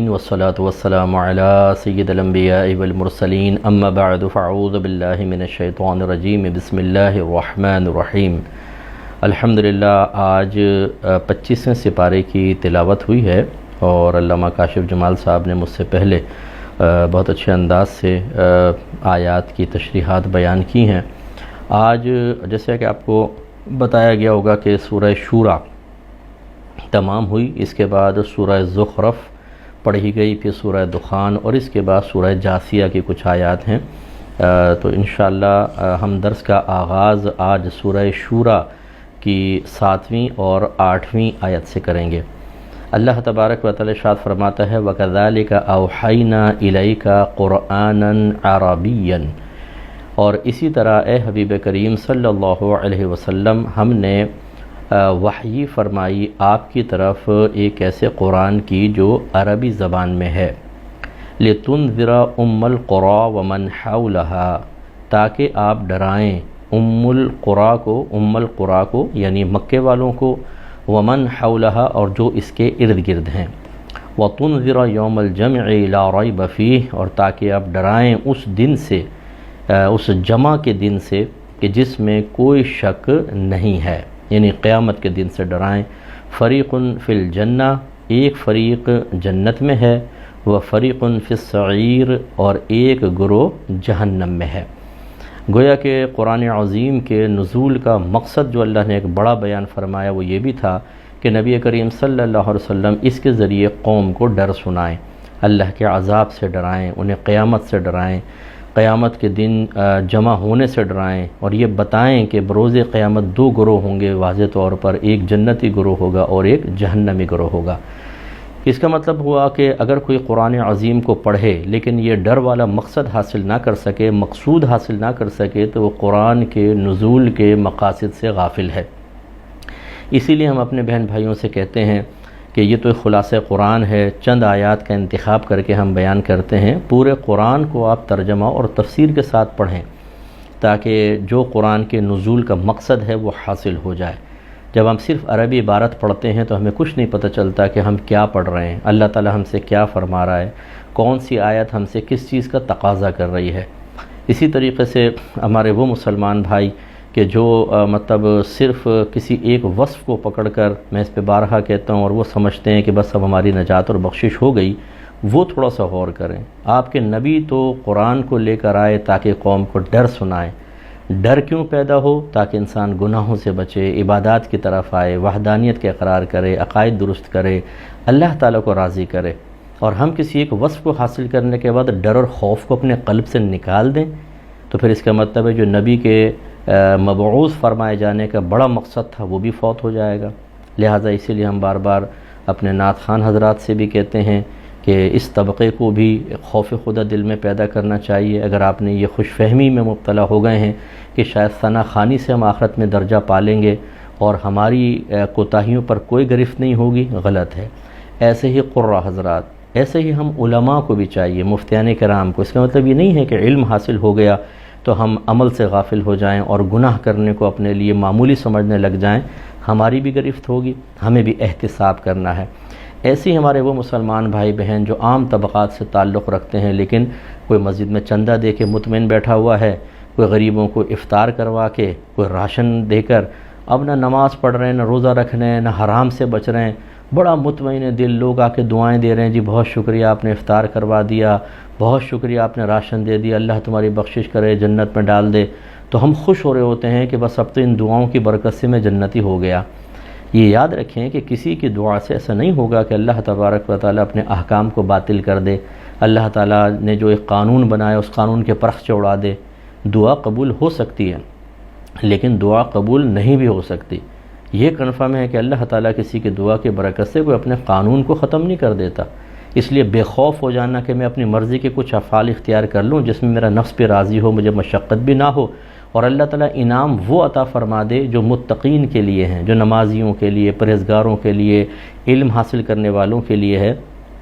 العالمین والصلاة والسلام علی سید الانبیاء والمرسلین اما بعد فاعوذ باللہ من الشیطان الرجیم بسم اللہ الرحمن الرحیم۔ الحمدللہ آج 25ویں سپارے کی تلاوت ہوئی ہے اور علامہ کاشف جمال صاحب نے مجھ سے پہلے بہت اچھے انداز سے آیات کی تشریحات بیان کی ہیں۔ آج جیسے کہ آپ کو بتایا گیا ہوگا کہ سورہ شورا تمام ہوئی، اس کے بعد سورہ زخرف پڑھی گئی، پھر سورہ دخان اور اس کے بعد سورہ جاثیہ کی کچھ آیات ہیں۔ تو انشاءاللہ ہم درس کا آغاز آج سورہ شورا کی 7ویں اور 8ویں آیت سے کریں گے۔ اللہ تبارک و تعالی ارشاد فرماتا ہے وَكَذَلِكَ أَوْحَيْنَا إِلَيْكَ قُرْآنًا عَرَبِيًّا، اور اسی طرح اے حبیب کریم صلی اللہ علیہ وسلم ہم نے وحی فرمائی آپ کی طرف ایک ایسے قرآن کی جو عربی زبان میں ہے، لِتُنذِرَ أُمَّ الْقُرَى وَمَنْ حَوْلَهَا، تاکہ آپ ڈرائیں ام القرى کو یعنی مکے والوں کو، ومن حولها اور جو اس کے ارد گرد ہیں، وَتُنذِرَ يَوْمَ الْجَمْعِ لَا رَيْبَ فِيهِ، اور تاکہ آپ ڈرائیں اس دن سے، اس جمع کے دن سے کہ جس میں کوئی شک نہیں ہے، یعنی قیامت کے دن سے ڈرائیں۔ فریق فی الجنہ، ایک فریق جنت میں ہے، وفریق فی السعیر، اور ایک گروہ جہنم میں ہے۔ گویا کہ قرآن عظیم کے نزول کا مقصد جو اللہ نے ایک بڑا بیان فرمایا وہ یہ بھی تھا کہ نبی کریم صلی اللہ علیہ وسلم اس کے ذریعے قوم کو ڈر سنائیں، اللہ کے عذاب سے ڈرائیں، انہیں قیامت سے ڈرائیں، قیامت کے دن جمع ہونے سے ڈرائیں، اور یہ بتائیں کہ بروز قیامت دو گروہ ہوں گے واضح طور پر، ایک جنتی گروہ ہوگا اور ایک جہنمی گروہ ہوگا۔ اس کا مطلب ہوا کہ اگر کوئی قرآن عظیم کو پڑھے لیکن یہ ڈر والا مقصد حاصل نہ کر سکے، مقصود حاصل نہ کر سکے، تو وہ قرآن کے نزول کے مقاصد سے غافل ہے۔ اسی لیے ہم اپنے بہن بھائیوں سے کہتے ہیں کہ یہ تو خلاصہ قرآن ہے، چند آیات کا انتخاب کر کے ہم بیان کرتے ہیں، پورے قرآن کو آپ ترجمہ اور تفسیر کے ساتھ پڑھیں تاکہ جو قرآن کے نزول کا مقصد ہے وہ حاصل ہو جائے۔ جب ہم صرف عربی عبارت پڑھتے ہیں تو ہمیں کچھ نہیں پتہ چلتا کہ ہم کیا پڑھ رہے ہیں، اللہ تعالی ہم سے کیا فرما رہا ہے، کون سی آیت ہم سے کس چیز کا تقاضا کر رہی ہے۔ اسی طریقے سے ہمارے وہ مسلمان بھائی کہ جو مطلب صرف کسی ایک وصف کو پکڑ کر، میں اس پہ بارہا کہتا ہوں، اور وہ سمجھتے ہیں کہ بس اب ہماری نجات اور بخشش ہو گئی، وہ تھوڑا سا غور کریں۔ آپ کے نبی تو قرآن کو لے کر آئے تاکہ قوم کو ڈر سنائیں۔ ڈر کیوں پیدا ہو؟ تاکہ انسان گناہوں سے بچے، عبادات کی طرف آئے، وحدانیت کے اقرار کرے، عقائد درست کرے، اللہ تعالیٰ کو راضی کرے۔ اور ہم کسی ایک وصف کو حاصل کرنے کے بعد ڈر اور خوف کو اپنے قلب سے نکال دیں تو پھر اس کا مطلب ہے جو نبی کے مبعوث فرمائے جانے کا بڑا مقصد تھا وہ بھی فوت ہو جائے گا۔ لہٰذا اسی لیے ہم بار بار اپنے نعت خوان حضرات سے بھی کہتے ہیں کہ اس طبقے کو بھی خوف خدا دل میں پیدا کرنا چاہیے۔ اگر آپ نے یہ خوش فہمی میں مبتلا ہو گئے ہیں کہ شاید ثنا خوانی سے ہم آخرت میں درجہ پالیں گے اور ہماری کوتاہیوں پر کوئی گرفت نہیں ہوگی، غلط ہے۔ ایسے ہی قرہ حضرات، ایسے ہی ہم علماء کو بھی چاہیے، مفتیان کرام کو۔ اس کا مطلب یہ نہیں ہے کہ علم حاصل ہو گیا تو ہم عمل سے غافل ہو جائیں اور گناہ کرنے کو اپنے لیے معمولی سمجھنے لگ جائیں، ہماری بھی گرفت ہوگی، ہمیں بھی احتساب کرنا ہے۔ ایسے ہی ہمارے وہ مسلمان بھائی بہن جو عام طبقات سے تعلق رکھتے ہیں لیکن کوئی مسجد میں چندہ دے کے مطمئن بیٹھا ہوا ہے، کوئی غریبوں کو افطار کروا کے، کوئی راشن دے کر، اب نہ نماز پڑھ رہے ہیں، نہ روزہ رکھ رہے ہیں، نہ حرام سے بچ رہے ہیں، بڑا مطمئن دل، لوگ آ کے دعائیں دے رہے ہیں، جی بہت شکریہ آپ نے افطار کروا دیا، بہت شکریہ آپ نے راشن دے دیا، اللہ تمہاری بخشش کرے، جنت میں ڈال دے، تو ہم خوش ہو رہے ہوتے ہیں کہ بس اب تو ان دعاؤں کی برکت سے میں جنتی ہو گیا۔ یہ یاد رکھیں کہ کسی کی دعا سے ایسا نہیں ہوگا کہ اللہ تبارک و تعالیٰ اپنے احکام کو باطل کر دے، اللہ تعالیٰ نے جو ایک قانون بنایا اس قانون کے پرخ سے اڑا دے۔ دعا قبول ہو سکتی ہے لیکن دعا قبول نہیں بھی ہو سکتی۔ یہ کنفرم ہے کہ اللہ تعالیٰ کسی کی دعا کی برکت سے کوئی اپنے قانون کو ختم نہیں کر دیتا۔ اس لیے بے خوف ہو جانا کہ میں اپنی مرضی کے کچھ افعال اختیار کر لوں جس میں میرا نفس بھی راضی ہو، مجھے مشقت بھی نہ ہو، اور اللہ تعالیٰ انعام وہ عطا فرما دے جو متقین کے لیے ہیں، جو نمازیوں کے لیے، پرہیزگاروں کے لیے، علم حاصل کرنے والوں کے لیے ہے،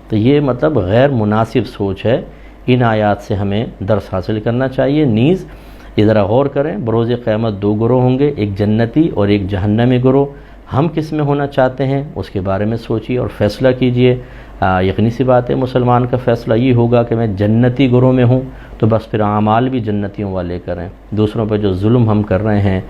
تو یہ مطلب غیر مناسب سوچ ہے۔ ان آیات سے ہمیں درس حاصل کرنا چاہیے۔ نیز یہ ذرا غور کریں، بروز قیامت دو گروہ ہوں گے، ایک جنتی اور ایک جہنمی گروہ۔ ہم کس میں ہونا چاہتے ہیں اس کے بارے میں سوچیے اور فیصلہ کیجئے۔ یقینی سی بات ہے مسلمان کا فیصلہ یہ ہوگا کہ میں جنتی گروہ میں ہوں تو بس پھر اعمال بھی جنتیوں والے کریں۔ دوسروں پہ جو ظلم ہم کر رہے ہیں،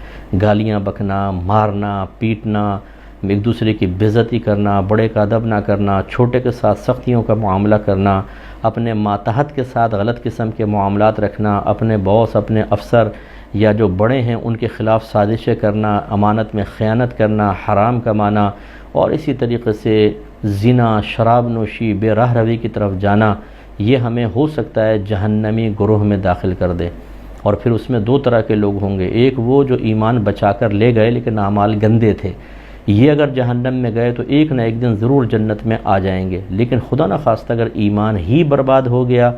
گالیاں بکنا، مارنا، پیٹنا، ایک دوسرے کی بے عزتی کرنا، بڑے کا ادب نہ کرنا، چھوٹے کے ساتھ سختیوں کا معاملہ کرنا، اپنے ماتحت کے ساتھ غلط قسم کے معاملات رکھنا، اپنے باس، اپنے افسر یا جو بڑے ہیں ان کے خلاف سازشیں کرنا، امانت میں خیانت کرنا، حرام کمانا، اور اسی طریقے سے زنا، شراب نوشی، بے راہ روی کی طرف جانا، یہ ہمیں ہو سکتا ہے جہنمی گروہ میں داخل کر دے۔ اور پھر اس میں دو طرح کے لوگ ہوں گے، ایک وہ جو ایمان بچا کر لے گئے لیکن اعمال گندے تھے، یہ اگر جہنم میں گئے تو ایک نہ ایک دن ضرور جنت میں آ جائیں گے، لیکن خدا نخواستہ اگر ایمان ہی برباد ہو گیا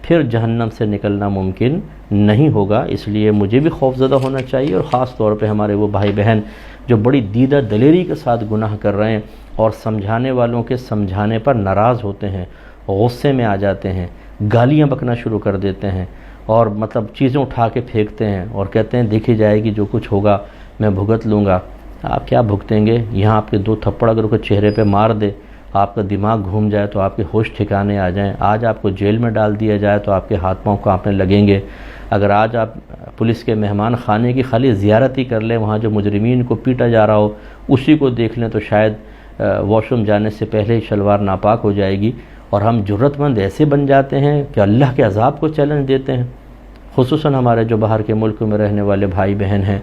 پھر جہنم سے نکلنا ممکن نہیں ہوگا۔ اس لیے مجھے بھی خوف زدہ ہونا چاہیے، اور خاص طور پہ ہمارے وہ بھائی بہن جو بڑی دیدہ دلیری کے ساتھ گناہ کر رہے ہیں اور سمجھانے والوں کے سمجھانے پر ناراض ہوتے ہیں، غصے میں آ جاتے ہیں، گالیاں بکنا شروع کر دیتے ہیں، اور مطلب چیزیں اٹھا کے پھینکتے ہیں اور کہتے ہیں دیکھی جائے گی جو کچھ ہوگا میں بھگت لوں گا۔ آپ کیا بھگتیں گے؟ یہاں آپ کے دو تھپڑ اگر کوئی چہرے پہ مار دے، آپ کا دماغ گھوم جائے تو آپ کے ہوش ٹھکانے آ جائیں، آج آپ کو جیل میں ڈال دیا جائے تو آپ کے ہاتھ پاؤں کانپنے لگیں گے۔ اگر آج آپ پولیس کے مہمان خانے کی خالی زیارت ہی کر لیں، وہاں جو مجرمین کو پیٹا جا رہا ہو اسی کو دیکھ لیں تو شاید واش روم جانے سے پہلے ہی شلوار ناپاک ہو جائے گی، اور ہم جرت مند ایسے بن جاتے ہیں کہ اللہ کے عذاب کو چیلنج دیتے ہیں۔ خصوصاً ہمارے جو باہر کے ملک میں رہنے والے بھائی بہن ہیں،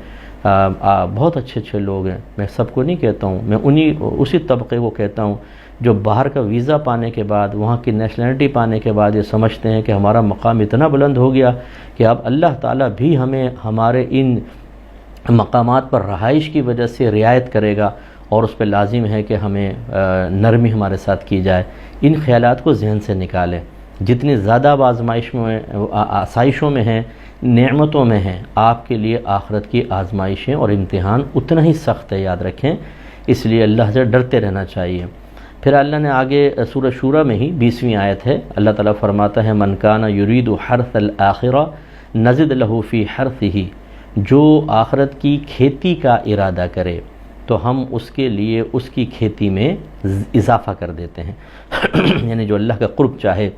بہت اچھے لوگ ہیں، میں سب کو نہیں کہتا ہوں، میں اسی طبقے کو کہتا ہوں جو باہر کا ویزا پانے کے بعد، وہاں کی نیشنلٹی پانے کے بعد یہ سمجھتے ہیں کہ ہمارا مقام اتنا بلند ہو گیا کہ اب اللہ تعالیٰ بھی ہمیں ہمارے ان مقامات پر رہائش کی وجہ سے رعایت کرے گا، اور اس پہ لازم ہے کہ ہمیں نرمی ہمارے ساتھ کی جائے۔ ان خیالات کو ذہن سے نکالیں۔ جتنی زیادہ آپ آزمائش میں، آسائشوں میں ہیں، نعمتوں میں ہیں، آپ کے لیے آخرت کی آزمائشیں اور امتحان اتنا ہی سخت ہے، یاد رکھیں۔ اس لیے اللہ سے ڈرتے رہنا چاہیے۔ پھر اللہ نے آگے سورہ شورى میں ہی 20ویں آیت ہے، اللہ تعالیٰ فرماتا ہے من کان یرید حرث الآخرہ نزد لہ فی حرثہ، جو آخرت کی کھیتی کا ارادہ کرے تو ہم اس کے لیے اس کی کھیتی میں اضافہ کر دیتے ہیں۔ یعنی جو اللہ کا قرب چاہے،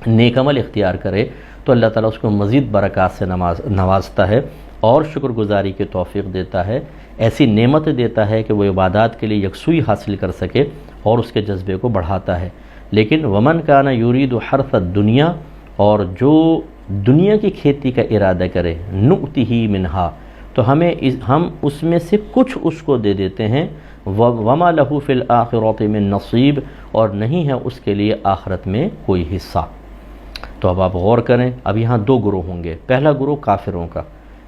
نیک عمل اختیار کرے تو اللہ تعالیٰ اس کو مزید برکات سے نوازتا ہے اور شکر گزاری کی توفیق دیتا ہے، ایسی نعمت دیتا ہے کہ وہ عبادات کے لیے یکسوئی حاصل کر سکے اور اس کے جذبے کو بڑھاتا ہے۔ لیکن ومن کان یرید حرث الدنیا، اور جو دنیا کی کھیتی کا ارادہ کرے، نؤتہ منہا، تو ہم اس میں سے کچھ اس کو دے دیتے ہیں، وما لہ فی الآخرۃ من نصیب، اور نہیں ہے اس کے لیے آخرت میں کوئی حصہ۔ تو اب آپ غور کریں، اب یہاں دو گروہ ہوں گے۔ پہلا گروہ کافروں کا،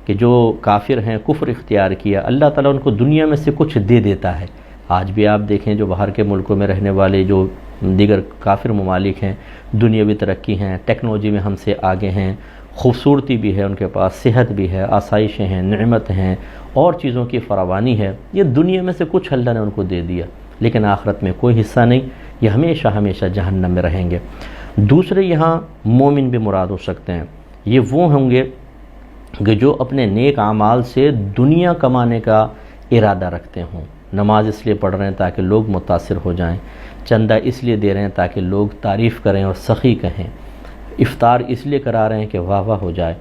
کہ جو کافر ہیں، کفر اختیار کیا، اللہ تعالیٰ ان کو دنیا میں سے کچھ دے دیتا ہے۔ آج بھی آپ دیکھیں جو باہر کے ملکوں میں رہنے والے جو دیگر کافر ممالک ہیں، دنیاوی ترقی ہیں، ٹیکنالوجی میں ہم سے آگے ہیں، خوبصورتی بھی ہے ان کے پاس، صحت بھی ہے، آسائشیں ہیں، نعمت ہیں، اور چیزوں کی فراوانی ہے، یہ دنیا میں سے کچھ اللہ نے ان کو دے دیا، لیکن آخرت میں کوئی حصہ نہیں، یہ ہمیشہ ہمیشہ جہنم میں رہیں گے۔ دوسرے یہاں مومن بھی مراد ہو سکتے ہیں، یہ وہ ہوں گے کہ جو اپنے نیک اعمال سے دنیا کمانے کا ارادہ رکھتے ہوں۔ نماز اس لیے پڑھ رہے ہیں تاکہ لوگ متاثر ہو جائیں، چندہ اس لیے دے رہے ہیں تاکہ لوگ تعریف کریں اور سخی کہیں، افطار اس لیے کرا رہے ہیں کہ واہ واہ ہو جائے،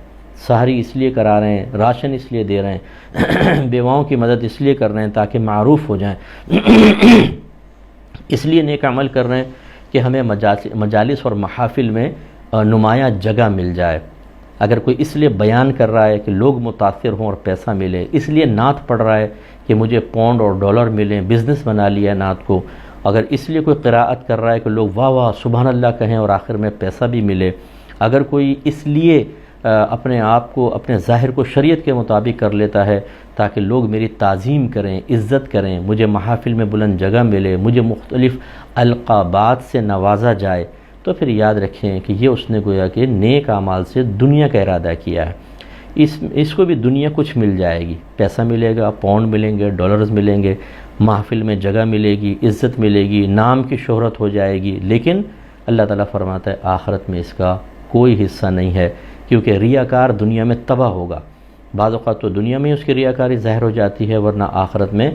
سحری اس لیے کرا رہے ہیں، راشن اس لیے دے رہے ہیں، بیواؤں کی مدد اس لیے کر رہے ہیں تاکہ معروف ہو جائیں، اس لیے نیک عمل کر رہے ہیں کہ ہمیں مجالس اور محافل میں نمایاں جگہ مل جائے۔ اگر کوئی اس لیے بیان کر رہا ہے کہ لوگ متاثر ہوں اور پیسہ ملے، اس لیے نعت پڑھ رہا ہے کہ مجھے پاؤنڈ اور ڈالر ملیں، بزنس بنا لیا ہے نعت کو، اگر اس لیے کوئی قراءت کر رہا ہے کہ لوگ واہ واہ سبحان اللہ کہیں اور آخر میں پیسہ بھی ملے، اگر کوئی اس لیے اپنے آپ کو، اپنے ظاہر کو شریعت کے مطابق کر لیتا ہے تاکہ لوگ میری تعظیم کریں، عزت کریں، مجھے محافل میں بلند جگہ ملے، مجھے مختلف القابات سے نوازا جائے، تو پھر یاد رکھیں کہ یہ اس نے گویا کہ نیک اعمال سے دنیا کا ارادہ کیا ہے۔ اس کو بھی دنیا کچھ مل جائے گی، پیسہ ملے گا، پاؤنڈ ملیں گے، ڈالرز ملیں گے، محفل میں جگہ ملے گی، عزت ملے گی، نام کی شہرت ہو جائے گی، لیکن اللہ تعالیٰ فرماتا ہے آخرت میں اس کا کوئی حصہ نہیں ہے، کیونکہ ریاکار دنیا میں تباہ ہوگا۔ بعض اوقات تو دنیا میں اس کی ریاکاری ظاہر ہو جاتی ہے، ورنہ آخرت میں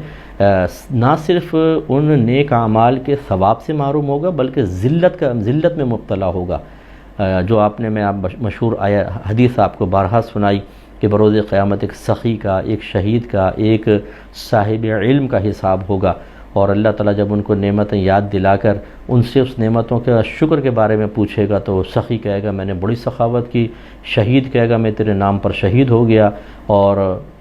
نہ صرف ان نیک اعمال کے ثواب سے محروم ہوگا بلکہ ذلت میں مبتلا ہوگا۔ جو آپ نے مشہور حدیث آپ کو بارہا سنائی کہ بروز قیامت ایک سخی کا، ایک شہید کا، ایک صاحب علم کا حساب ہوگا، اور اللہ تعالیٰ جب ان کو نعمتیں یاد دلا کر ان سے اس نعمتوں کے شکر کے بارے میں پوچھے گا تو سخی کہے گا میں نے بڑی سخاوت کی، شہید کہے گا میں تیرے نام پر شہید ہو گیا، اور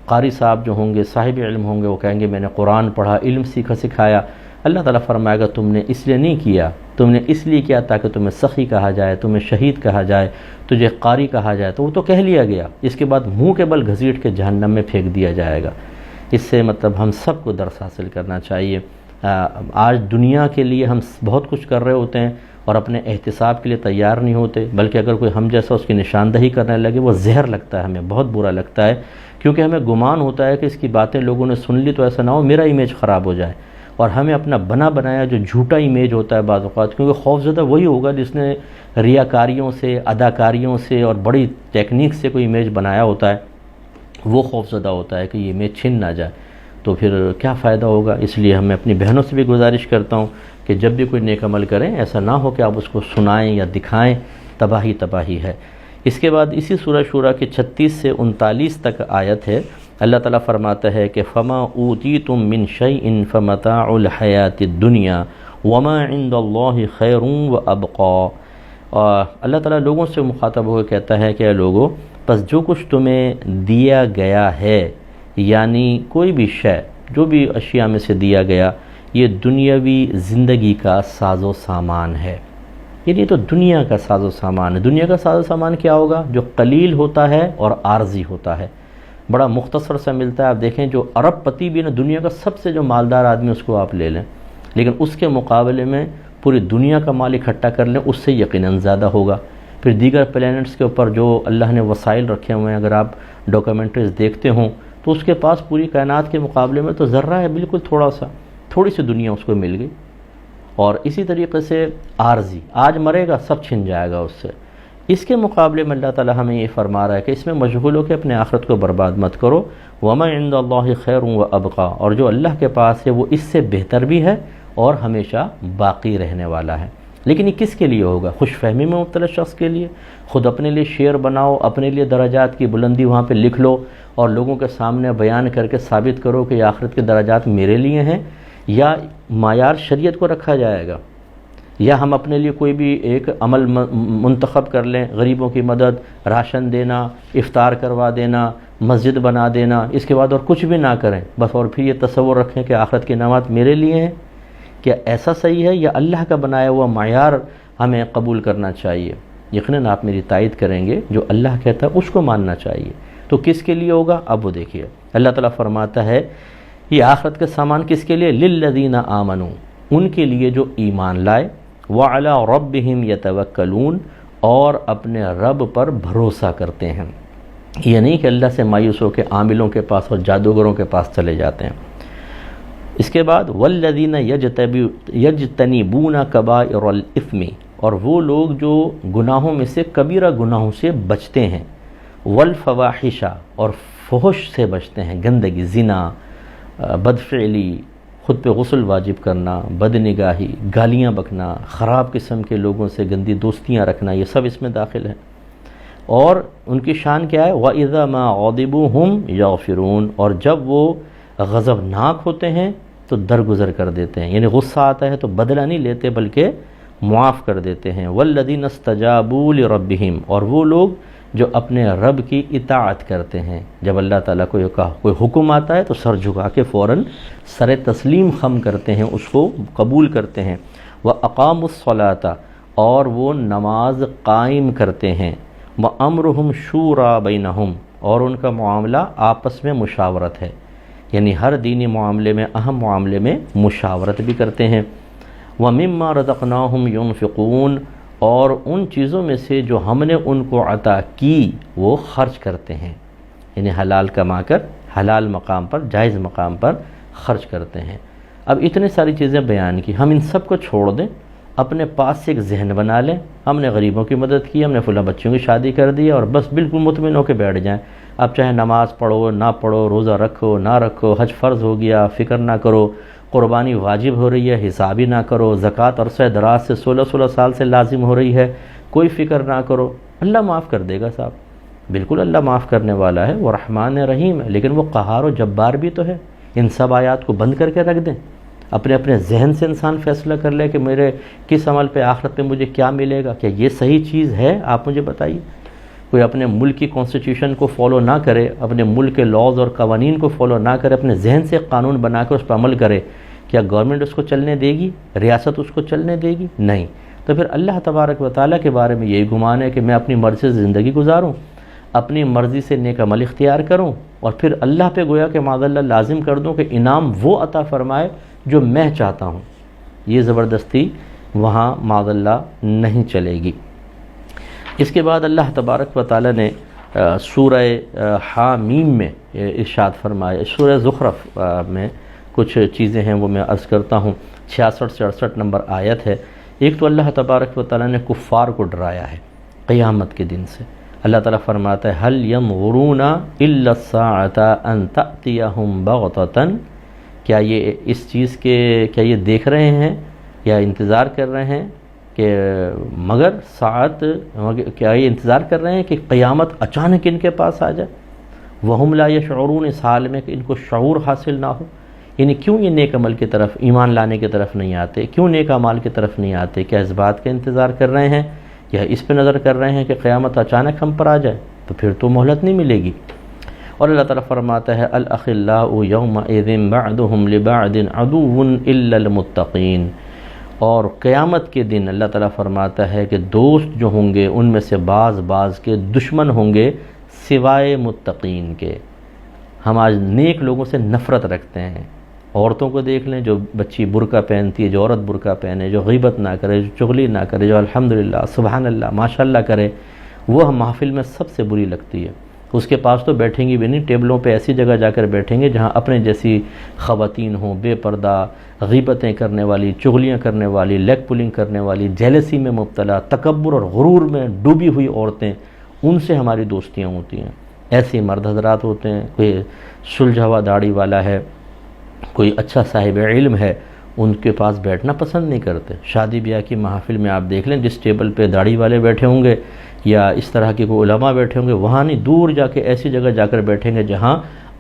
قاری صاحب جو ہوں گے، صاحب علم ہوں گے، وہ کہیں گے میں نے قرآن پڑھا، علم سیکھا سکھایا۔ اللہ تعالیٰ فرمائے گا تم نے اس لیے نہیں کیا، تم نے اس لیے کیا تاکہ تمہیں سخی کہا جائے، تمہیں شہید کہا جائے، تجھے قاری کہا جائے، تو وہ تو کہہ لیا گیا، اس کے بعد منہ کے بل گھسیٹ کے جہنم میں پھینک دیا جائے گا۔ اس سے مطلب ہم سب کو درس حاصل کرنا چاہیے۔ آج دنیا کے لیے ہم بہت کچھ کر رہے ہوتے ہیں اور اپنے احتساب کے لیے تیار نہیں ہوتے، بلکہ اگر کوئی ہم جیسا اس کی نشاندہی کرنے لگے وہ زہر لگتا ہے، ہمیں بہت برا لگتا ہے، کیونکہ ہمیں گمان ہوتا ہے کہ اس کی باتیں لوگوں نے سن لی تو ایسا نہ ہو میرا امیج خراب ہو جائے، اور ہمیں اپنا بنا بنایا جو جھوٹا امیج ہوتا ہے بعض اوقات، کیونکہ خوفزدہ وہی ہوگا جس نے ریاکاریوں سے، اداکاریوں سے اور بڑی ٹیکنیک سے کوئی امیج بنایا ہوتا ہے، وہ خوفزدہ ہوتا ہے کہ یہ امیج چھن نہ جائے، تو پھر کیا فائدہ ہوگا۔ اس لیے میں اپنی بہنوں سے بھی گزارش کرتا ہوں کہ جب بھی کوئی نیک عمل کریں ایسا نہ ہو کہ آپ اس کو سنائیں یا دکھائیں، تباہی ہے۔ اس کے بعد اسی سورہ شورى کی 36 سے 39 تک آیت ہے، اللہ تعالیٰ فرماتا ہے کہ فَمَا أُوتِيتُم مِّن شَيْءٍ فَمَتَاعُ الْحَيَاةِ الدُّنْيَا وَمَا عِندَ اللَّهِ خَيْرٌ وَأَبْقَىٰ۔ اللہ تعالیٰ لوگوں سے مخاطب ہو کے کہتا ہے کہ اے لوگو، پس جو کچھ تمہیں دیا گیا ہے، یعنی کوئی بھی شے، جو بھی اشیاء میں سے دیا گیا، یہ دنیاوی زندگی کا ساز و سامان ہے، یعنی تو دنیا کا ساز و سامان ہے۔ دنیا کا ساز و سامان کیا ہوگا؟ جو قلیل ہوتا ہے اور عارضی ہوتا ہے، بڑا مختصر سا ملتا ہے۔ آپ دیکھیں جو ارب پتی بھی نا، دنیا کا سب سے جو مالدار آدمی اس کو آپ لے لیں، لیکن اس کے مقابلے میں پوری دنیا کا مال اکٹھا کر لیں، اس سے یقیناً زیادہ ہوگا۔ پھر دیگر پلینٹس کے اوپر جو اللہ نے وسائل رکھے ہوئے ہیں، اگر آپ ڈاکیومنٹریز دیکھتے ہوں تو اس کے پاس پوری کائنات کے مقابلے میں تو ذرہ ہے، بالکل تھوڑی سی دنیا اس کو مل گئی۔ اور اسی طریقے سے عارضی، آج مرے گا سب چھن جائے گا اس سے۔ اس کے مقابلے میں اللہ تعالیٰ ہمیں یہ فرما رہا ہے کہ اس میں مشغول ہو کے اپنے آخرت کو برباد مت کرو۔ وَمَا عِندَ اللَّهِ خَيْرٌ وَأَبْقَىٰ، اور جو اللہ کے پاس ہے وہ اس سے بہتر بھی ہے اور ہمیشہ باقی رہنے والا ہے۔ لیکن یہ کس کے لیے ہوگا؟ خوش فہمی میں مبتلا شخص کے لیے۔ خود اپنے لیے شعر بناؤ، اپنے لیے درجات کی بلندی وہاں پہ لکھ لو اور لوگوں کے سامنے بیان کر کے ثابت کرو کہ یہ آخرت کے درجات میرے لیے ہیں، یا معیار شریعت کو رکھا جائے گا، یا ہم اپنے لیے کوئی بھی ایک عمل منتخب کر لیں، غریبوں کی مدد، راشن دینا، افطار کروا دینا، مسجد بنا دینا، اس کے بعد اور کچھ بھی نہ کریں بس، اور پھر یہ تصور رکھیں کہ آخرت کی انعامات میرے لیے ہیں۔ کیا ایسا صحیح ہے، یا اللہ کا بنایا ہوا معیار ہمیں قبول کرنا چاہیے؟ یقیناً آپ میری تائید کریں گے، جو اللہ کہتا ہے اس کو ماننا چاہیے۔ تو کس کے لیے ہوگا؟ اب وہ دیکھیے، اللہ تعالیٰ فرماتا ہے یہ آخرت کا سامان کس کے لیے؟ للذین آمنوا، ان کے لیے جو ایمان لائے، وعلی ربہم یتوکلون، اور اپنے رب پر بھروسہ کرتے ہیں۔ یہ نہیں کہ اللہ سے مایوس ہو کے عاملوں کے پاس اور جادوگروں کے پاس چلے جاتے ہیں۔ اس کے بعد والذین یجتنبون کبائر الاثم، اور وہ لوگ جو گناہوں میں سے کبیرہ گناہوں سے بچتے ہیں، والفواحش، اور فحش سے بچتے ہیں، گندگی، زنا، بدفعلی، خود پہ غسل واجب کرنا، بد نگاہی، گالیاں بکنا، خراب قسم کے لوگوں سے گندی دوستیاں رکھنا، یہ سب اس میں داخل ہے۔ اور ان کی شان کیا ہے؟ وَإِذَا مَا غَضِبُوا هُمْ يَغْفِرُونَ، اور جب وہ غضبناک ہوتے ہیں تو درگزر کر دیتے ہیں، یعنی غصہ آتا ہے تو بدلہ نہیں لیتے بلکہ معاف کر دیتے ہیں۔ وَالَّذِينَ اسْتَجَابُوا لِرَبِّهِمْ، اور وہ لوگ جو اپنے رب کی اطاعت کرتے ہیں، جب اللہ تعالیٰ کو کوئی حکم آتا ہے تو سر جھکا کے فوراً سر تسلیم خم کرتے ہیں، اس کو قبول کرتے ہیں۔ وَأَقَامُوا الصَّلَاةَ، اور وہ نماز قائم کرتے ہیں۔ وَأَمْرُهُمْ شُورَىٰ بَيْنَهُمْ، اور ان کا معاملہ آپس میں مشاورت ہے، یعنی ہر دینی معاملے میں، اہم معاملے میں مشاورت بھی کرتے ہیں۔ وَمِمَّا رَزَقْنَاهُمْ يُنْفِقُونَ، اور ان چیزوں میں سے جو ہم نے ان کو عطا کی وہ خرچ کرتے ہیں، یعنی حلال کما کر حلال مقام پر، جائز مقام پر خرچ کرتے ہیں۔ اب اتنے ساری چیزیں بیان کی، ہم ان سب کو چھوڑ دیں، اپنے پاس سے ایک ذہن بنا لیں، ہم نے غریبوں کی مدد کی، ہم نے فلاں بچوں کی شادی کر دی اور بس بالکل مطمئن ہو کے بیٹھ جائیں۔ اب چاہے نماز پڑھو نہ پڑھو، روزہ رکھو نہ رکھو، حج فرض ہو گیا فکر نہ کرو، قربانی واجب ہو رہی ہے حساب ہی نہ کرو، زکوٰۃ عرصہ دراز سے 16 سال سے لازم ہو رہی ہے، کوئی فکر نہ کرو، اللہ معاف کر دے گا صاحب۔ بالکل اللہ معاف کرنے والا ہے، وہ رحمان رحیم ہے، لیکن وہ قہار و جبار بھی تو ہے۔ ان سب آیات کو بند کر کے رکھ دیں، اپنے ذہن سے انسان فیصلہ کر لے کہ میرے کس عمل پہ آخرت میں مجھے کیا ملے گا، کیا یہ صحیح چیز ہے؟ آپ مجھے بتائیے۔ کوئی اپنے ملک کی کانسٹیٹیوشن کو فالو نہ کرے، اپنے ملک کے لاز اور قوانین کو فالو نہ کرے، اپنے ذہن سے قانون بنا کر اس پر عمل کرے، کیا گورنمنٹ اس کو چلنے دے گی؟ ریاست اس کو چلنے دے گی؟ نہیں۔ تو پھر اللہ تبارک و تعالیٰ کے بارے میں یہی گمان ہے کہ میں اپنی مرضی سے زندگی گزاروں، اپنی مرضی سے نیک عمل اختیار کروں، اور پھر اللہ پہ گویا کہ معاذ اللہ لازم کر دوں کہ انعام وہ عطا فرمائے جو میں چاہتا ہوں۔ یہ زبردستی وہاں معاذ اللہ نہیں چلے گی۔ اس کے بعد اللہ تبارک و تعالیٰ نے سورہ حامیم میں ارشاد فرمایا، سورہ زخرف میں کچھ چیزیں ہیں وہ میں عرض کرتا ہوں، 66 سے 68 نمبر آیت ہے۔ ایک تو اللہ تبارک و تعالیٰ نے کفار کو ڈرایا ہے قیامت کے دن سے۔ اللہ تعالیٰ فرماتا ہے هل ينظرون الا الساعة ان تأتيهم بغتة، کیا یہ اس چیز کے کیا یہ دیکھ رہے ہیں یا انتظار کر رہے ہیں کہ مگر ساعت، کیا یہ انتظار کر رہے ہیں کہ قیامت اچانک ان کے پاس آ جائے؟ وہم لا یشعرون، اس حال میں کہ ان کو شعور حاصل نہ ہو۔ یعنی کیوں یہ نیک عمل کی طرف، ایمان لانے کی طرف نہیں آتے؟ کیوں نیک اعمال کی طرف نہیں آتے؟ کیا اس بات کا انتظار کر رہے ہیں یا اس پہ نظر کر رہے ہیں کہ قیامت اچانک ہم پر آ جائے؟ تو پھر تو مہلت نہیں ملے گی۔ اور اللہ تعالیٰ فرماتا ہے الاخلاء یومئذ بعضهم لبعض عدو الا المتقین، اور قیامت کے دن اللہ تعالیٰ فرماتا ہے کہ دوست جو ہوں گے ان میں سے بعض کے دشمن ہوں گے سوائے متقین کے۔ ہم آج نیک لوگوں سے نفرت رکھتے ہیں۔ عورتوں کو دیکھ لیں، جو بچی برقع پہنتی ہے، جو عورت برقع پہنے، جو غیبت نہ کرے، جو چغلی نہ کرے، جو الحمدللہ سبحان اللہ ماشاءاللہ کرے، وہ ہم محفل میں سب سے بری لگتی ہے۔ اس کے پاس تو بیٹھیں گی بھی نہیں، ٹیبلوں پہ ایسی جگہ جا کر بیٹھیں گے جہاں اپنے جیسی خواتین ہوں، بے پردہ، غیبتیں کرنے والی، چغلیاں کرنے والی، لیگ پولنگ کرنے والی، جیلسی میں مبتلا، تکبر اور غرور میں ڈوبی ہوئی عورتیں، ان سے ہماری دوستیاں ہوتی ہیں۔ ایسے مرد حضرات ہوتے ہیں، کوئی سلجھا داڑھی والا ہے، کوئی اچھا صاحب علم ہے، ان کے پاس بیٹھنا پسند نہیں کرتے۔ شادی بیاہ کی محافل میں آپ دیکھ لیں، جس ٹیبل پہ داڑھی والے بیٹھے ہوں گے یا اس طرح کے کوئی علماء بیٹھے ہوں گے، وہاں نہیں، دور جا کے ایسی جگہ جا کر بیٹھیں گے جہاں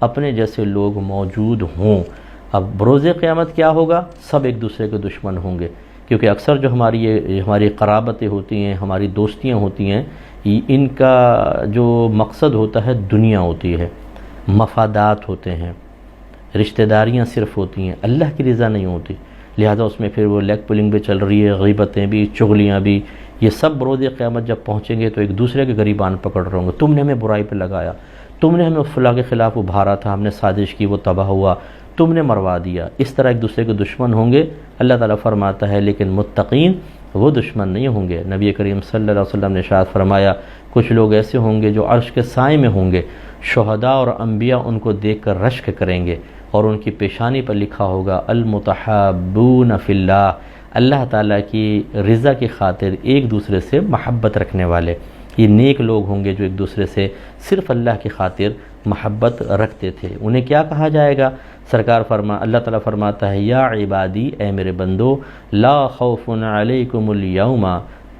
اپنے جیسے لوگ موجود ہوں۔ اب بروز قیامت کیا ہوگا؟ سب ایک دوسرے کے دشمن ہوں گے، کیونکہ اکثر جو ہماری قرابتیں ہوتی ہیں، ہماری دوستیاں ہوتی ہیں، ان کا جو مقصد ہوتا ہے دنیا ہوتی ہے، مفادات ہوتے ہیں، رشتہ داریاں صرف ہوتی ہیں، اللہ کی رضا نہیں ہوتی۔ لہذا اس میں پھر وہ لیگ پولنگ بھی چل رہی ہے، غیبتیں بھی، چغلیاں بھی، یہ سب بروز قیامت جب پہنچیں گے تو ایک دوسرے کے گریبان پکڑ رہے ہوں گے، تم نے ہمیں برائی پہ لگایا، تم نے ہمیں فلاں کے خلاف ابھارا تھا، ہم نے سازش کی، وہ تباہ ہوا، تم نے مروا دیا۔ اس طرح ایک دوسرے کے دشمن ہوں گے۔ اللہ تعالیٰ فرماتا ہے لیکن متقین وہ دشمن نہیں ہوں گے۔ نبی کریم صلی اللہ علیہ وسلم نے ارشاد فرمایا کچھ لوگ ایسے ہوں گے جو عرش کے سائے میں ہوں گے، شہداء اور انبیاء ان کو دیکھ کر رشک کریں گے، اور ان کی پیشانی پر لکھا ہوگا المتحابون فی اللہ، اللہ تعالیٰ کی رضا کی خاطر ایک دوسرے سے محبت رکھنے والے۔ یہ نیک لوگ ہوں گے جو ایک دوسرے سے صرف اللہ کی خاطر محبت رکھتے تھے۔ انہیں کیا کہا جائے گا؟ سرکار اللہ تعالیٰ فرماتا ہے یا عبادی، اے میرے بندو، لا خوف علیکم اليوم،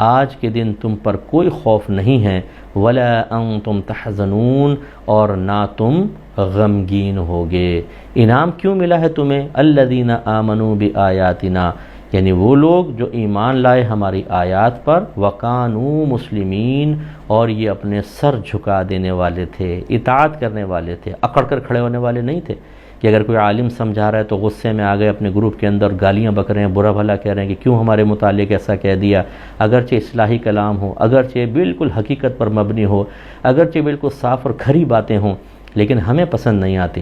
آج کے دن تم پر کوئی خوف نہیں ہے، ولا انتم تحزنون، اور نہ تم غمگین ہوگے۔ انعام کیوں ملا ہے تمہیں؟ الذین آمنوا بآیاتنا، یعنی وہ لوگ جو ایمان لائے ہماری آیات پر، وقانوا مسلمین، اور یہ اپنے سر جھکا دینے والے تھے، اطاعت کرنے والے تھے، اکڑ کر کھڑے ہونے والے نہیں تھے کہ اگر کوئی عالم سمجھا رہا ہے تو غصے میں آ گئے، اپنے گروپ کے اندر گالیاں بک رہے ہیں، برا بھلا کہہ رہے ہیں کہ کیوں ہمارے متعلق ایسا کہہ دیا، اگرچہ اصلاحی کلام ہو، اگرچہ بالکل حقیقت پر مبنی ہو، اگرچہ بالکل صاف اور کھری باتیں ہوں، لیکن ہمیں پسند نہیں آتی۔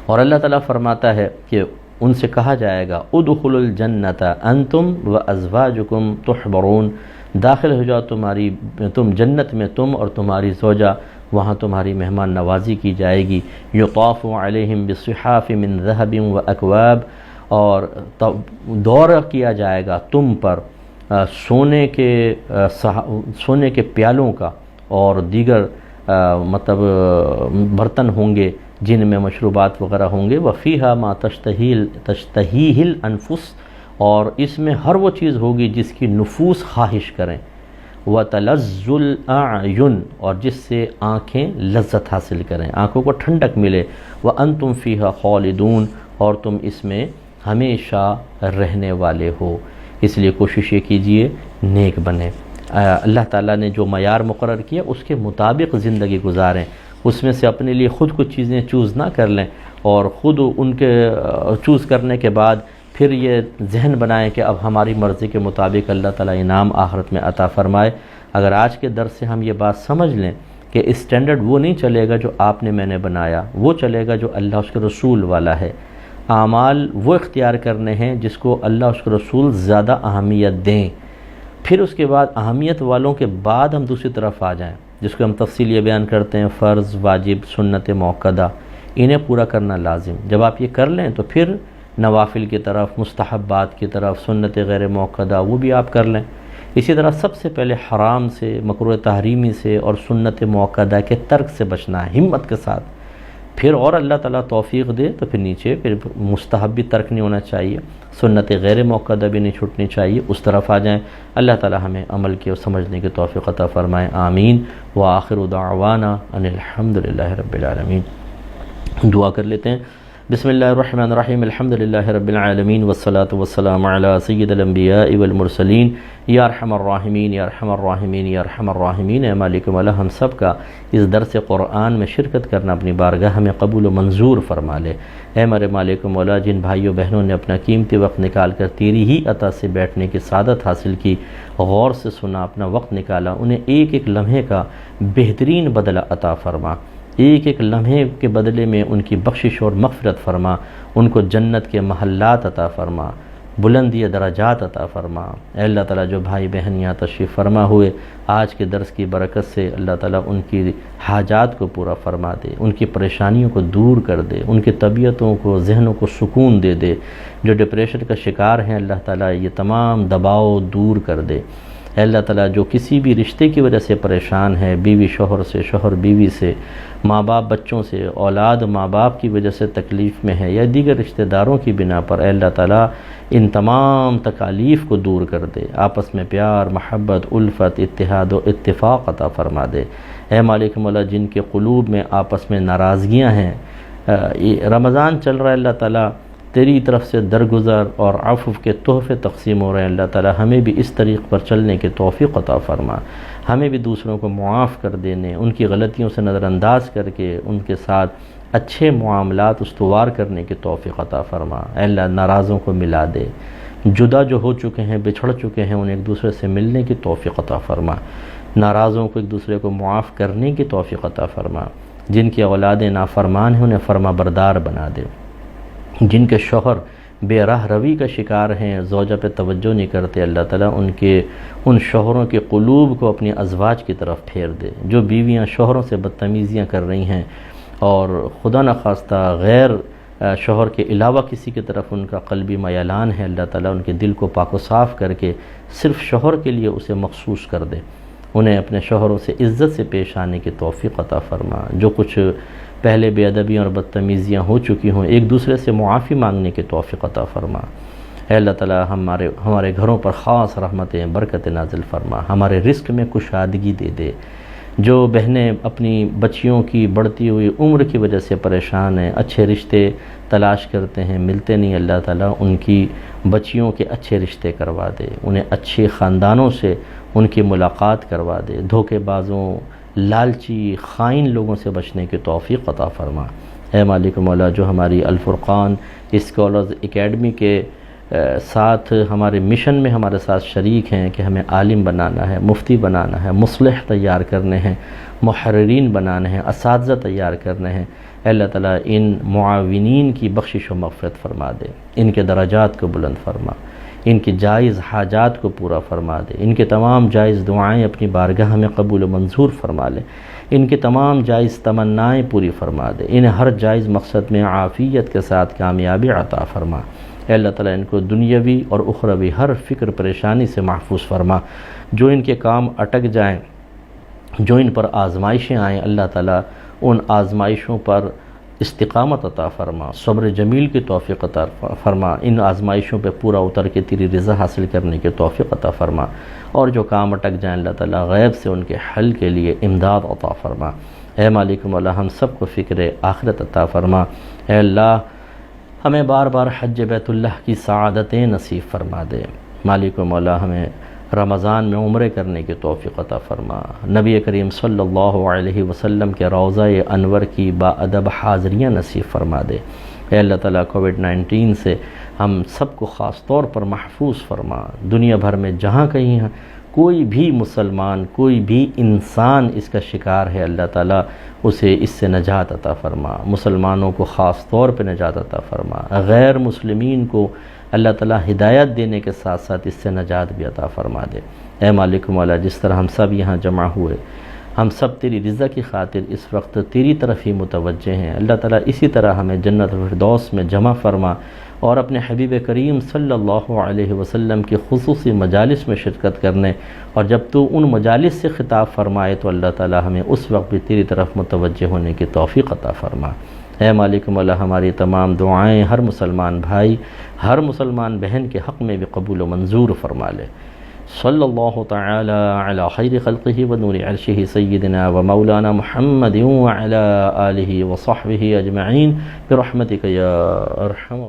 اور اللہ تعالیٰ فرماتا ہے کہ ان سے کہا جائے گا ادخلوا الجنت انتم وازواجکم تحبرون، داخل ہو جاؤ تم جنت میں، تم اور تمہاری زوجہ، وہاں تمہاری مہمان نوازی کی جائے گی۔ یطاف علیہم بصحاف من ذہب واکواب، اور دورہ کیا جائے گا تم پر سونے کے پیالوں کا اور دیگر مطلب برتن ہوں گے جن میں مشروبات وغیرہ ہوں گے، وفیہا ما تشتہیہ الانفس، اور اس میں ہر وہ چیز ہوگی جس کی نفوس خواہش کریں، وتلذ الاعین، اور جس سے آنکھیں لذت حاصل کریں، آنکھوں کو ٹھنڈک ملے، وانتم فیہا خالدون، اور تم اس میں ہمیشہ رہنے والے ہو۔ اس لیے کوشش یہ کیجئے نیک بنیں، اللہ تعالیٰ نے جو معیار مقرر کیا اس کے مطابق زندگی گزاریں، اس میں سے اپنے لیے خود کچھ چیزیں چوز نہ کر لیں اور خود ان کے چوز کرنے کے بعد پھر یہ ذہن بنائیں کہ اب ہماری مرضی کے مطابق اللہ تعالیٰ انعام آخرت میں عطا فرمائے۔ اگر آج کے درس سے ہم یہ بات سمجھ لیں کہ اسٹینڈرڈ وہ نہیں چلے گا جو آپ نے میں نے بنایا، وہ چلے گا جو اللہ اس کے رسول والا ہے، اعمال وہ اختیار کرنے ہیں جس کو اللہ اس کے رسول زیادہ اہمیت دیں، پھر اس کے بعد اہمیت والوں کے بعد ہم دوسری طرف آ جائیں، جس کو ہم تفصیل یہ بیان کرتے ہیں فرض، واجب، سنت موقدہ، انہیں پورا کرنا لازم۔ جب آپ یہ کر لیں تو پھر نوافل کی طرف، مستحبات کی طرف، سنت غیر موقدہ وہ بھی آپ کر لیں۔ اسی طرح سب سے پہلے حرام سے، مکروہ تحریمی سے اور سنت موقدہ کے ترک سے بچنا ہے ہمت کے ساتھ، پھر اور اللہ تعالیٰ توفیق دے تو پھر نیچے پھر مستحب بھی ترک نہیں ہونا چاہیے، سنت غیر موقدہ بھی نہیں چھوٹنی چاہیے، اس طرف آ جائیں۔ اللہ تعالیٰ ہمیں عمل کی اور سمجھنے کی توفیق عطا فرمائے، آمین۔ وآخر دعوانا ان الحمدللہ رب العالمین۔ دعا کر لیتے ہیں۔ بسم اللہ الرحمن الرحیم، الحمدللہ رب العالمین، والصلاة والسلام علی سید الانبیاء والمرسلین، یا ارحم الراحمین یا ارحم الراحمین یا ارحم الراحمین۔ اے مالک مولا، ہم سب کا اس درس قرآن میں شرکت کرنا اپنی بارگاہ میں قبول و منظور فرما لے۔ اے ہمارے مالک مولا، جن بھائیوں بہنوں نے اپنا قیمتی وقت نکال کر تیری ہی عطا سے بیٹھنے کی سعادت حاصل کی، غور سے سنا، اپنا وقت نکالا، انہیں ایک ایک لمحے کا بہترین بدلہ عطا فرما، ایک ایک لمحے کے بدلے میں ان کی بخشش اور مغفرت فرما، ان کو جنت کے محلات عطا فرما، بلندی درجات عطا فرما۔ اے اللہ تعالیٰ، جو بھائی بہن یہاں تشریف فرما ہوئے، آج کے درس کی برکت سے اللہ تعالیٰ ان کی حاجات کو پورا فرما دے، ان کی پریشانیوں کو دور کر دے، ان کی طبیعتوں کو، ذہنوں کو سکون دے دے۔ جو ڈپریشن کا شکار ہیں، اللہ تعالیٰ یہ تمام دباؤ دور کر دے۔ اے اللہ تعالیٰ، جو کسی بھی رشتے کی وجہ سے پریشان ہے، بیوی شوہر سے، شوہر بیوی سے، ماں باپ بچوں سے، اولاد ماں باپ کی وجہ سے تکلیف میں ہے یا دیگر رشتہ داروں کی بنا پر، اے اللہ تعالیٰ ان تمام تکالیف کو دور کر دے، آپس میں پیار، محبت، الفت، اتحاد و اتفاق عطا فرما دے۔ اے مالک مولا، جن کے قلوب میں آپس میں ناراضگیاں ہیں، رمضان چل رہا ہے، اللہ تعالیٰ تیری طرف سے درگزر اور عفو کے تحفے تقسیم ہو رہے ہیں، اللہ تعالیٰ ہمیں بھی اس طریق پر چلنے کی توفیق عطا فرما، ہمیں بھی دوسروں کو معاف کر دینے، ان کی غلطیوں سے نظر انداز کر کے ان کے ساتھ اچھے معاملات استوار کرنے کی توفیق عطا فرما۔ اے اللہ، ناراضوں کو ملا دے، جدا جو ہو چکے ہیں، بچھڑ چکے ہیں، انہیں ایک دوسرے سے ملنے کی توفیق عطا فرما، ناراضوں کو ایک دوسرے کو معاف کرنے کی توفیق عطا فرما، جن کی اولادیں نافرمان ہیں انہیں فرما بردار بنا دے، جن کے شوہر بے راہ روی کا شکار ہیں، زوجہ پہ توجہ نہیں کرتے، اللہ تعالیٰ ان شوہروں کے قلوب کو اپنی ازواج کی طرف پھیر دے، جو بیویاں شوہروں سے بدتمیزیاں کر رہی ہیں اور خدا نخواستہ غیر شوہر کے علاوہ کسی کی طرف ان کا قلبی میلان ہے، اللہ تعالیٰ ان کے دل کو پاک و صاف کر کے صرف شوہر کے لیے اسے مخصوص کر دے، انہیں اپنے شوہروں سے عزت سے پیش آنے کی توفیق عطا فرما، جو کچھ پہلے بے ادبیاں اور بدتمیزیاں ہو چکی ہوں ایک دوسرے سے معافی مانگنے کی توفیق عطا فرما۔ اے اللہ تعالیٰ، ہمارے گھروں پر خاص رحمتیں برکت نازل فرما، ہمارے رزق میں کشادگی دے دے۔ جو بہنیں اپنی بچیوں کی بڑھتی ہوئی عمر کی وجہ سے پریشان ہیں، اچھے رشتے تلاش کرتے ہیں، ملتے نہیں، اللہ تعالیٰ ان کی بچیوں کے اچھے رشتے کروا دے، انہیں اچھے خاندانوں سے ان کی ملاقات کروا دے، دھوکے بازوں، لالچی، خائن لوگوں سے بچنے کی توفیق عطا فرما۔ اے مالک مولا، جو ہماری الفرقان اسکالرز اکیڈمی کے ساتھ ہمارے مشن میں ہمارے ساتھ شریک ہیں کہ ہمیں عالم بنانا ہے، مفتی بنانا ہے، مصلح تیار کرنے ہیں، محررین بنانے ہیں، اساتذہ تیار کرنے ہیں، اے اللہ تعالیٰ ان معاونین کی بخشش و مغفرت فرما دے، ان کے درجات کو بلند فرما، ان کی جائز حاجات کو پورا فرما دے، ان کے تمام جائز دعائیں اپنی بارگاہ میں قبول و منظور فرما لے، ان کے تمام جائز تمنائیں پوری فرما دے، انہیں ہر جائز مقصد میں عافیت کے ساتھ کامیابی عطا فرما۔ اے اللہ تعالیٰ ان کو دنیاوی اور اخروی ہر فکر پریشانی سے محفوظ فرما، جو ان کے کام اٹک جائیں، جو ان پر آزمائشیں آئیں، اللہ تعالیٰ ان آزمائشوں پر استقامت عطا فرما، صبر جمیل کی توفیق عطا فرما، ان آزمائشوں پہ پورا اتر کے تیری رضا حاصل کرنے کی توفیق عطا فرما، اور جو کام اٹک جائیں اللہ تعالیٰ غیب سے ان کے حل کے لیے امداد عطا فرما۔ اے مالک مولا ہم سب کو فکر آخرت عطا فرما۔ اے اللہ ہمیں بار بار حج بیت اللہ کی سعادتیں نصیب فرما دے۔ مالک مولا ہمیں رمضان میں عمرے کرنے کی توفیق عطا فرما، نبی کریم صلی اللہ علیہ وسلم کے روضہ انور کی باادب حاضریاں نصیب فرما دے۔ اے اللہ تعالیٰ کووڈ-19 سے ہم سب کو خاص طور پر محفوظ فرما، دنیا بھر میں جہاں کہیں ہیں کوئی بھی مسلمان، کوئی بھی انسان اس کا شکار ہے، اللہ تعالیٰ اسے اس سے نجات عطا فرما، مسلمانوں کو خاص طور پہ نجات عطا فرما، غیر مسلمین کو اللہ تعالیٰ ہدایت دینے کے ساتھ ساتھ اس سے نجات بھی عطا فرما دے۔ اے مالک مولا جس طرح ہم سب یہاں جمع ہوئے، ہم سب تیری رضا کی خاطر اس وقت تیری طرف ہی متوجہ ہیں، اللہ تعالیٰ اسی طرح ہمیں جنت الفردوس میں جمع فرما، اور اپنے حبیب کریم صلی اللہ علیہ وسلم کی خصوصی مجالس میں شرکت کرنے، اور جب تو ان مجالس سے خطاب فرمائے تو اللہ تعالیٰ ہمیں اس وقت بھی تیری طرف متوجہ ہونے کی توفیق عطا فرما۔ اے مالک مولا ہماری تمام دعائیں ہر مسلمان بھائی، ہر مسلمان بہن کے حق میں بھی قبول و منظور فرما لے۔ صلی اللہ تعالی علی خیر خلقہ و نور عرشہ سیدنا و مولانا محمد وعلی آلہ و صحبہ اجمعین برحمتک یا ارحم